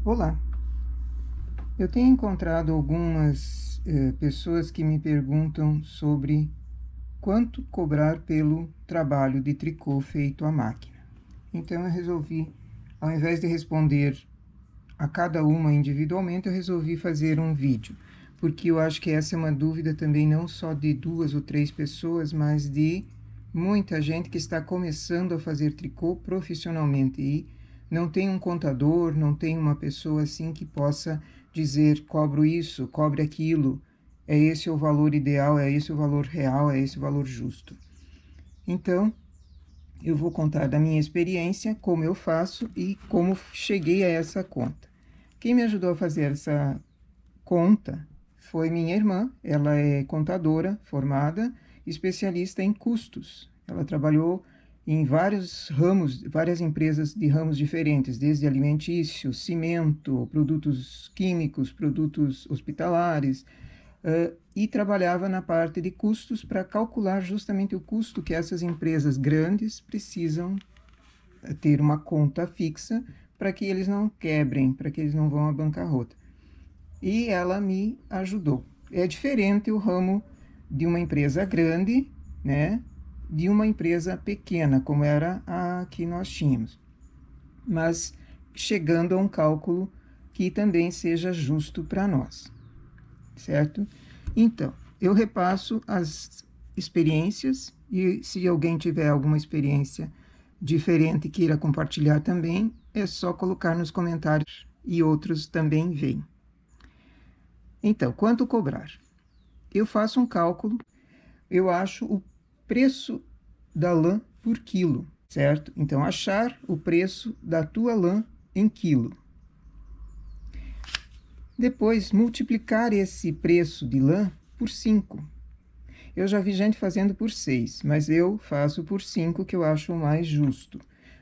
Olá, eu tenho encontrado algumas pessoas que me perguntam sobre quanto cobrar pelo trabalho de tricô feito à máquina. Então eu resolvi, ao invés de responder a cada uma individualmente, eu resolvi fazer um vídeo, porque eu acho que essa é uma dúvida também não só de 2 ou 3 pessoas, mas de muita gente que está começando a fazer tricô profissionalmente e não tem um contador, não tem uma pessoa assim que possa dizer cobro isso, cobre aquilo, é esse o valor ideal, é esse o valor real, é esse o valor justo. Então, eu vou contar da minha experiência, como eu faço e como cheguei a essa conta. Quem me ajudou a fazer essa conta foi minha irmã. Ela é contadora formada, especialista em custos. Ela trabalhou em vários ramos, várias empresas de ramos diferentes, desde alimentício, cimento, produtos químicos, produtos hospitalares, e trabalhava na parte de custos para calcular justamente o custo que essas empresas grandes precisam ter uma conta fixa para que eles não quebrem, para que eles não vão à bancarrota. E ela me ajudou. É diferente o ramo de uma empresa grande, né, de uma empresa pequena, como era a que nós tínhamos, mas chegando a um cálculo que também seja justo para nós, certo? Então, eu repasso as experiências e se alguém tiver alguma experiência diferente e queira compartilhar também, é só colocar nos comentários e outros também veem. Então, quanto cobrar? Eu faço um cálculo, eu acho o preço da lã por quilo, certo? Então, achar o preço da tua lã em quilo. Depois, multiplicar esse preço de lã por 5. Eu já vi gente fazendo por 6, mas eu faço por 5, que eu acho o mais justo.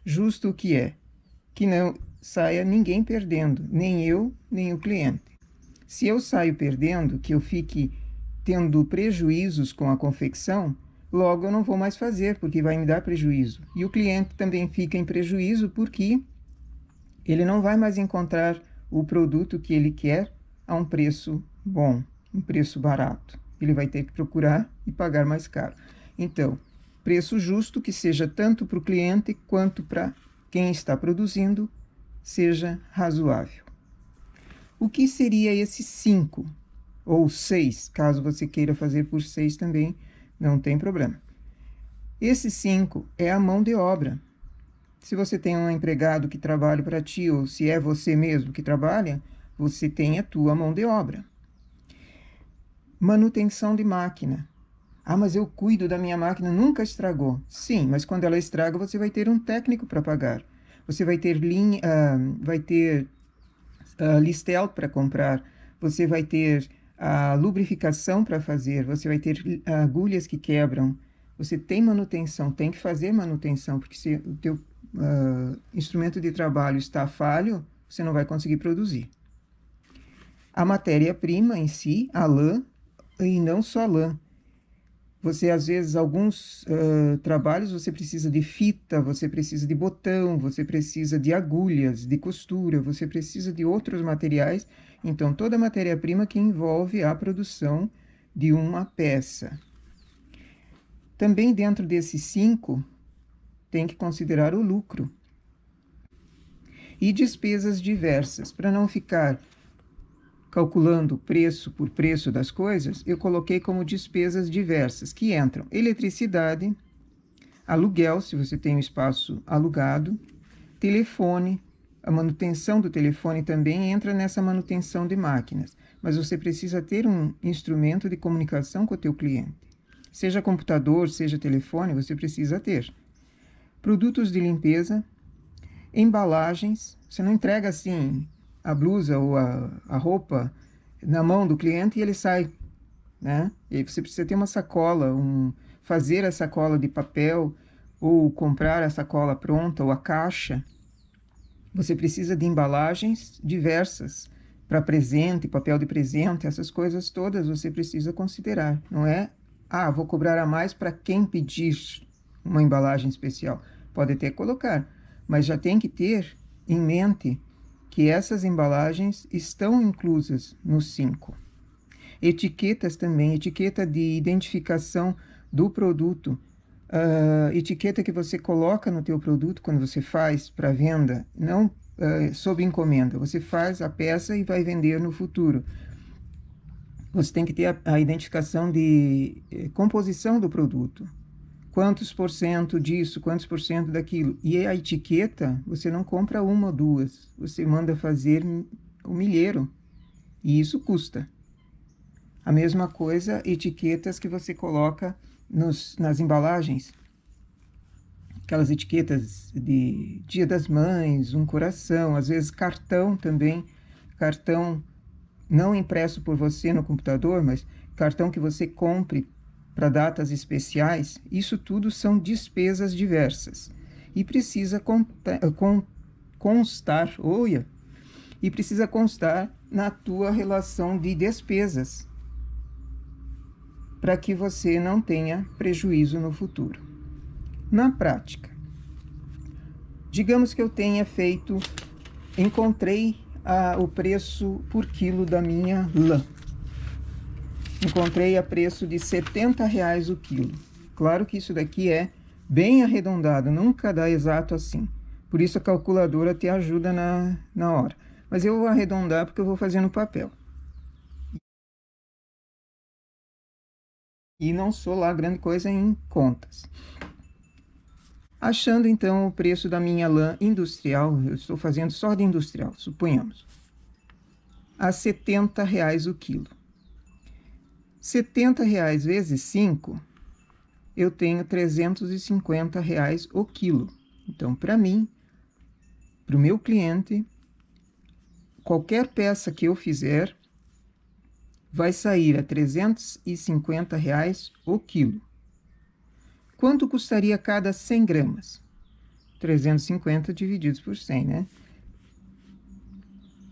Justo o que é? Que não saia ninguém perdendo, nem eu, nem o cliente. Se eu saio perdendo, que eu fique tendo prejuízos com a confecção, logo eu não vou mais fazer, porque vai me dar prejuízo. E o cliente também fica em prejuízo, porque ele não vai mais encontrar o produto que ele quer a um preço bom, um preço barato. Ele vai ter que procurar e pagar mais caro. Então, preço justo que seja tanto para o cliente quanto para quem está produzindo, seja razoável. O que seria esse 5 ou 6, caso você queira fazer por 6 também, não tem problema. Esse 5 é a mão de obra. Se você tem um empregado que trabalha para ti, ou se é você mesmo que trabalha, você tem a tua mão de obra. Manutenção de máquina. Ah, mas eu cuido da minha máquina, nunca estragou. Sim, mas quando ela estraga, você vai ter um técnico para pagar. Você vai ter Listel para comprar, você vai ter a lubrificação para fazer, você vai ter agulhas que quebram. Você tem manutenção, tem que fazer manutenção, porque se o teu instrumento de trabalho está falho, você não vai conseguir produzir. A matéria-prima em si, a lã, e não só a lã. Você, às vezes, alguns trabalhos, você precisa de fita, você precisa de botão, você precisa de agulhas, de costura, você precisa de outros materiais. Então, toda a matéria-prima que envolve a produção de uma peça. Também dentro desses 5, tem que considerar o lucro. E despesas diversas. Para não ficar calculando preço por preço das coisas, eu coloquei como despesas diversas, que entram eletricidade, aluguel, se você tem um espaço alugado, telefone, a manutenção do telefone também entra nessa manutenção de máquinas, mas você precisa ter um instrumento de comunicação com o teu cliente. Seja computador, seja telefone, você precisa ter. Produtos de limpeza, embalagens, você não entrega assim a blusa ou a roupa na mão do cliente e ele sai, né? E aí você precisa ter uma sacola, fazer a sacola de papel ou comprar a sacola pronta ou a caixa. Você precisa de embalagens diversas para presente, papel de presente, essas coisas todas você precisa considerar. Não é, vou cobrar a mais para quem pedir uma embalagem especial. Pode até colocar, mas já tem que ter em mente que essas embalagens estão inclusas no 5. Etiquetas também, etiqueta de identificação do produto, etiqueta que você coloca no teu produto quando você faz para venda, não sob encomenda. Você faz a peça e vai vender no futuro. Você tem que ter a identificação de composição do produto. Quantos por cento disso, quantos por cento daquilo. E a etiqueta, você não compra uma ou duas. Você manda fazer um milheiro. E isso custa. A mesma coisa, etiquetas que você coloca nas embalagens. Aquelas etiquetas de Dia das Mães, um coração, às vezes cartão também. Cartão não impresso por você no computador, mas cartão que você compre para datas especiais. Isso tudo são despesas diversas. E precisa constar, e precisa constar na tua relação de despesas, para que você não tenha prejuízo no futuro. Na prática, digamos que eu tenha encontrei o preço por quilo da minha lã. Encontrei a preço de R$70 o quilo. Claro que isso daqui é bem arredondado, nunca dá exato assim. Por isso a calculadora te ajuda na hora. Mas eu vou arredondar porque eu vou fazer no papel. E não sou lá grande coisa em contas. Achando então o preço da minha lã industrial, eu estou fazendo só de industrial, suponhamos, a R$70 o quilo. R$70 vezes 5, eu tenho R$350 o quilo. Então, para mim, para o meu cliente, qualquer peça que eu fizer vai sair a R$350 o quilo. Quanto custaria cada 100 gramas? 350 divididos por 100, né?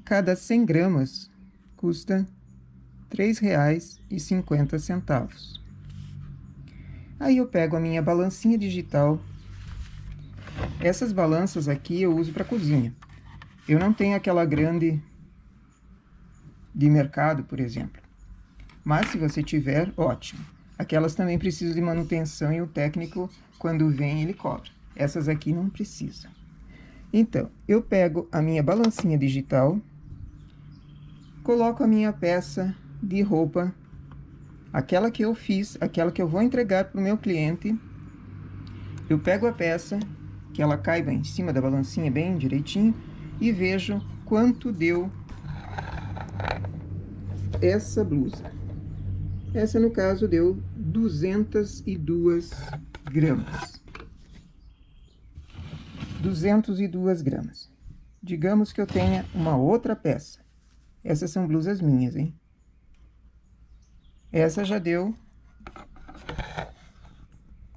Cada 100 gramas custa R$3,50. Aí eu pego a minha balancinha digital. Essas balanças aqui eu uso para cozinha. Eu não tenho aquela grande de mercado, por exemplo. Mas se você tiver, ótimo. Aquelas também precisam de manutenção e o técnico, quando vem, ele cobra. Essas aqui não precisam. Então, eu pego a minha balancinha digital, coloco a minha peça de roupa, aquela que eu fiz, aquela que eu vou entregar para o meu cliente. Eu pego a peça, que ela caiba em cima da balancinha bem direitinho, e vejo quanto deu essa blusa. Essa, no caso, deu 202 gramas. 202 gramas. Digamos que eu tenha uma outra peça. Essas são blusas minhas, hein? Essa já deu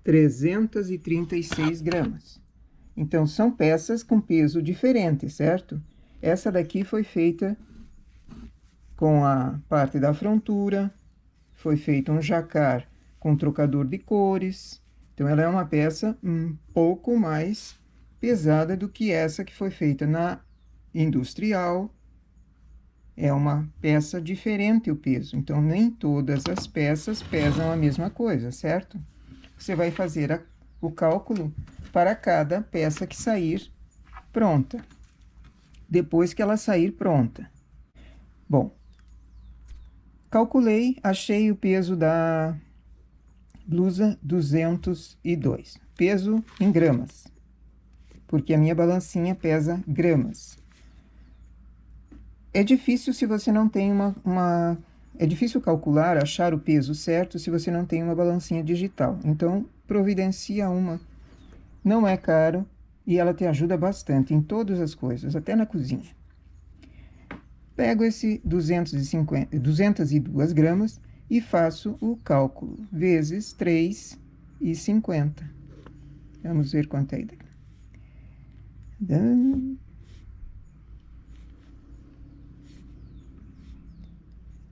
336 gramas. Então, são peças com peso diferente, certo? Essa daqui foi feita com a parte da frontura, foi feito um jacar com trocador de cores. Então, ela é uma peça um pouco mais pesada do que essa que foi feita na industrial. É uma peça diferente o peso. Então, nem todas as peças pesam a mesma coisa, certo? Você vai fazer o cálculo para cada peça que sair pronta. Depois que ela sair pronta. Bom, calculei, achei o peso da blusa 202. Peso em gramas, porque a minha balancinha pesa gramas. É difícil se você não tem É difícil calcular, achar o peso certo se você não tem uma balancinha digital. Então, providencia uma. Não é caro e ela te ajuda bastante em todas as coisas, até na cozinha. Pego esse 202 gramas e faço o cálculo, vezes 3,50. Vamos ver quanto é.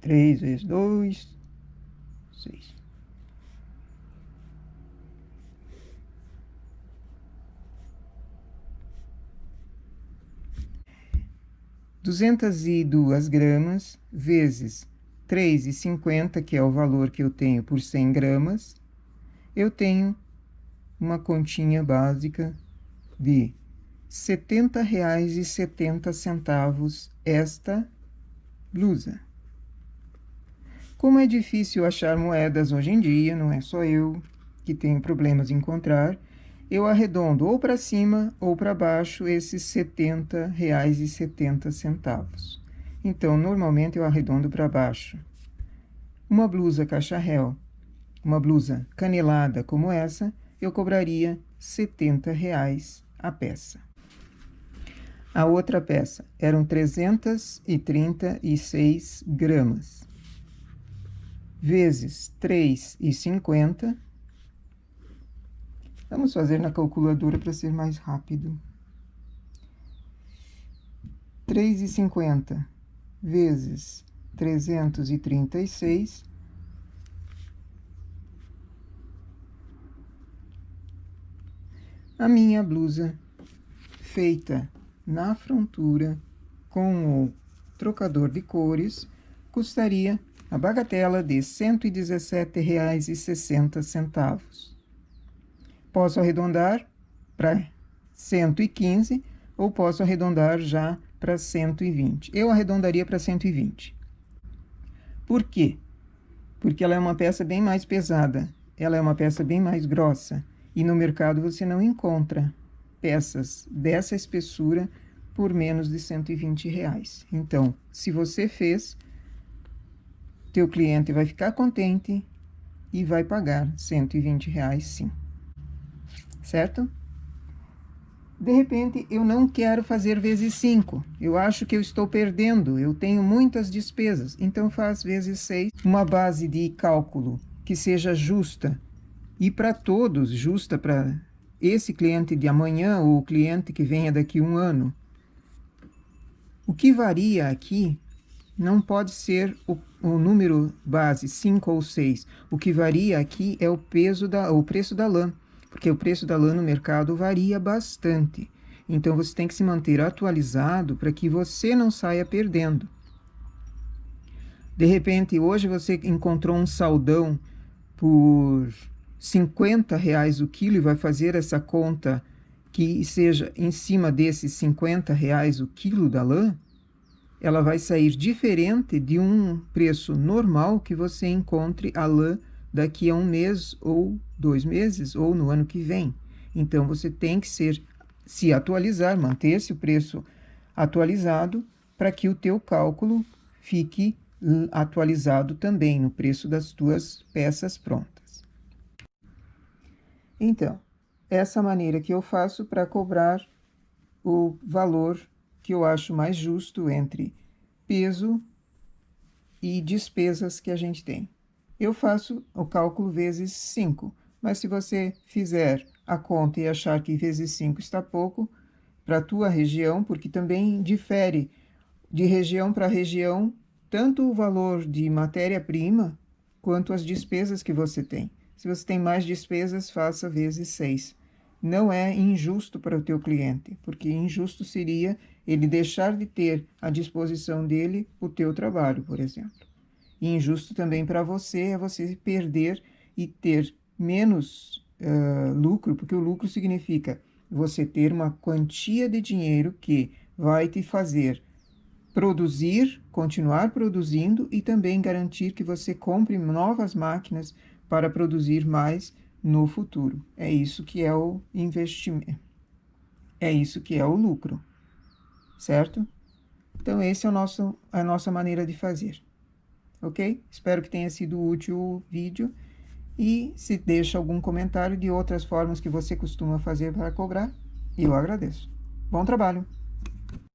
3 vezes 2, 6. 202 gramas vezes 3,50, que é o valor que eu tenho por 100 gramas, eu tenho uma continha básica de R$ 70,70 esta blusa. Como é difícil achar moedas hoje em dia, não é só eu que tenho problemas em encontrar, eu arredondo ou para cima ou para baixo esses R$ 70,70. Então, normalmente eu arredondo para baixo. Uma blusa cacharel, uma blusa canelada como essa, eu cobraria R$ 70 a peça. A outra peça eram 336 gramas, vezes 3,50. Vamos fazer na calculadora para ser mais rápido. 3,50 vezes 336. A minha blusa feita na frontura com o trocador de cores custaria a bagatela de R$ 117,60. Posso arredondar para 115 ou posso arredondar já para 120. Eu arredondaria para 120. Por quê? Porque ela é uma peça bem mais pesada, ela é uma peça bem mais grossa e no mercado você não encontra peças dessa espessura por menos de R$ 120. Então, se você fez, teu cliente vai ficar contente e vai pagar R$ 120 sim. Certo? De repente, eu não quero fazer vezes 5. Eu acho que eu estou perdendo, eu tenho muitas despesas. Então, faz vezes 6. Uma base de cálculo que seja justa. E para todos, justa para esse cliente de amanhã ou o cliente que venha daqui a um ano. O que varia aqui não pode ser o número base 5 ou 6. O que varia aqui é o preço da lã. Porque o preço da lã no mercado varia bastante. Então, você tem que se manter atualizado para que você não saia perdendo. De repente, hoje você encontrou um saldão por R$ 50 o quilo e vai fazer essa conta que seja em cima desses R$ 50 o quilo da lã, ela vai sair diferente de um preço normal que você encontre a lã daqui a um mês ou 2 meses ou no ano que vem. Então, você tem que se atualizar, manter-se o preço atualizado para que o teu cálculo fique atualizado também no preço das tuas peças prontas. Então, essa maneira que eu faço para cobrar o valor que eu acho mais justo entre peso e despesas que a gente tem. Eu faço o cálculo vezes 5, mas se você fizer a conta e achar que vezes 5 está pouco para a tua região, porque também difere de região para região, tanto o valor de matéria-prima quanto as despesas que você tem. Se você tem mais despesas, faça vezes 6. Não é injusto para o teu cliente, porque injusto seria ele deixar de ter à disposição dele o teu trabalho, por exemplo. E injusto também para você é você perder e ter menos lucro, porque o lucro significa você ter uma quantia de dinheiro que vai te fazer produzir, continuar produzindo e também garantir que você compre novas máquinas para produzir mais no futuro. É isso que é o investimento. É isso que é o lucro. Certo? Então, esse é a nossa maneira de fazer. Ok? Espero que tenha sido útil o vídeo. E se deixa algum comentário de outras formas que você costuma fazer para cobrar, eu agradeço. Bom trabalho!